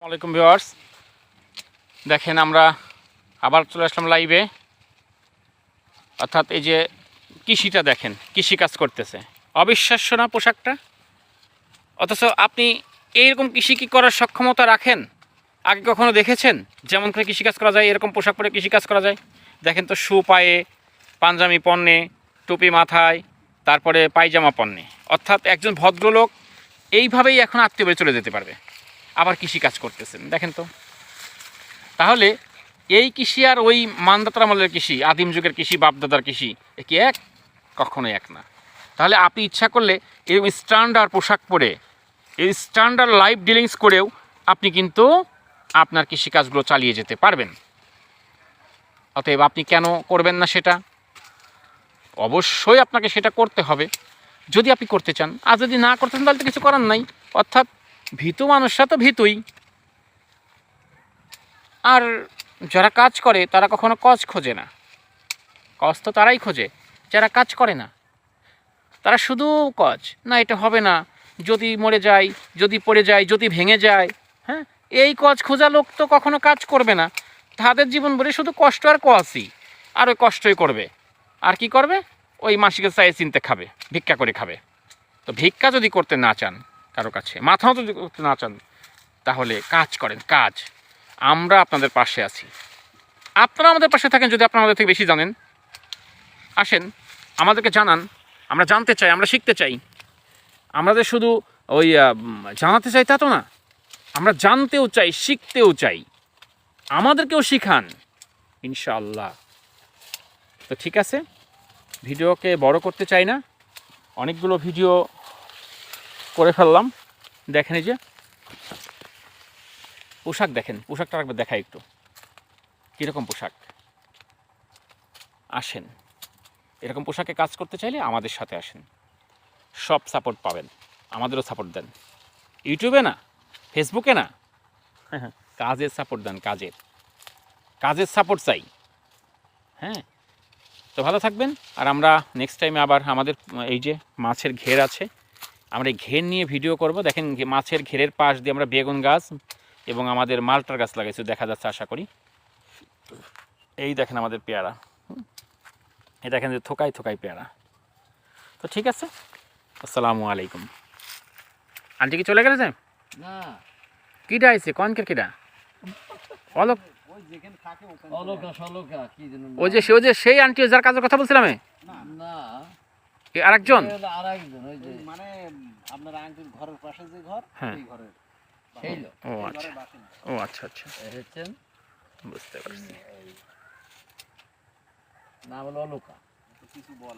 আসসালামাইকুম ভিউয়ার্স, দেখেন আমরা আবার চলে আসলাম লাইভে। অর্থাৎ এই যে কৃষিটা দেখেন, কৃষি কাজ করতেছে, অবিশ্বাস্য না পোশাকটা? অথচ আপনি এইরকম কৃষি কি করার সক্ষমতা রাখেন? আগে কখনো দেখেছেন যেমন করে কৃষিকাজ করা যায়? এরকম পোশাক পরে কৃষিকাজ করা যায়? দেখেন তো, শু পায়ে, পাঞ্জাবি পণ্যে, টুপি মাথায়, তারপরে পায়জামা পণ্যে। অর্থাৎ একজন ভদ্রলোক এইভাবেই এখন আত্মীয় বাড়ি চলে যেতে পারবে, আবার কৃষিকাজ করতেছেন। দেখেন তো, তাহলে এই কৃষি আর ওই মানদাতার আমলের কৃষি, আদিম যুগের কৃষি, বাপদাদার কৃষি, এ কি এক? কখনোই এক না। তাহলে আপনি ইচ্ছা করলে এরকম স্ট্যান্ডার্ড পোশাক পরে, এই স্ট্যান্ডার্ড লাইফ ডিলিংস করেও আপনি কিন্তু আপনার কৃষিকাজগুলো চালিয়ে যেতে পারবেন। অতএব আপনি কেন করবেন না সেটা? অবশ্যই আপনাকে সেটা করতে হবে যদি আপনি করতে চান। আর যদি না করতে চান তাহলে তো কিছু করার নাই। অর্থাৎ ভীতু মানুষরা তো ভীতুই, আর যারা কাজ করে তারা কখনো কজ খোঁজে না। কজ তো তারাই খোঁজে যারা কাজ করে না। তারা শুধু কজ, না এটা হবে না, যদি মরে যায়, যদি পড়ে যায়, যদি ভেঙে যায়, হ্যাঁ, এই কজ খোঁজা লোক তো কখনো কাজ করবে না। তাদের জীবন ভরে শুধু কষ্ট আর কজই, আর ওই কষ্টই করবে। আর কি করবে? ওই মাসিকে চাই চিনতে খাবে, ভিক্ষা করে খাবে। তো ভিক্ষা যদি করতে না চান কারো কাছে, মাথাও যদি করতে না চান, তাহলে কাজ করেন, কাজ। আমরা আপনাদের পাশে আছি, আপনারা আমাদের পাশে থাকেন। যদি আপনারা আমাদের থেকে বেশি জানেন, আসেন আমাদেরকে জানান। আমরা জানতে চাই, আমরা শিখতে চাই। আমাদের শুধু ওই জানাতে চাই তা তো না, আমরা জানতেও চাই, শিখতেও চাই। আমাদেরকেও শিখান ইনশাআল্লাহ। তো ঠিক আছে, ভিডিওকে বড় করতে চাই না, অনেকগুলো ভিডিও করে ফেললাম। দেখেন এই যে পোশাক, দেখেন পোশাকটা একবার দেখাই একটু, কীরকম পোশাক। আসেন, এরকম পোশাকে কাজ করতে চাইলে আমাদের সাথে আসেন, সব সাপোর্ট পাবেন। আমাদেরও সাপোর্ট দেন, ইউটিউবে না, ফেসবুকে না, কাজের সাপোর্ট দেন, কাজের কাজের সাপোর্ট চাই। হ্যাঁ, তো ভালো থাকবেন। আর আমরা নেক্সট টাইমে আবার আমাদের এই যে মাছের ঘের আছে, আমরা এই ঘের নিয়ে ভিডিও করব। দেখেন মাছের ঘেরের পাশ দিয়ে আমরা বেগুন গাছ এবং আমাদের মালটার গাছ লাগাইছি, দেখা যাচ্ছে আশা করি। এই দেখেন আমাদের পেয়ারা, এই দেখেন যে থোকায় থোকায় পেয়ারা। তো ঠিক আছে, আসসালামু আলাইকুম। আন্টি কি চলে গেছে? না, কিটা আইছে? কনকের কিটা? অলক, ওই যে সেই আন্টি যার কাজের কথা বলছিলাম আমি। না, আরেকজন, মানে আপনার আঙ্কেল ঘরের পাশে যে ঘর, হ্যাঁ, এই ঘরের ও আচ্ছা, ও আচ্ছা আচ্ছা, বুঝতে পারছি। না বলো লোকা কিছু বল।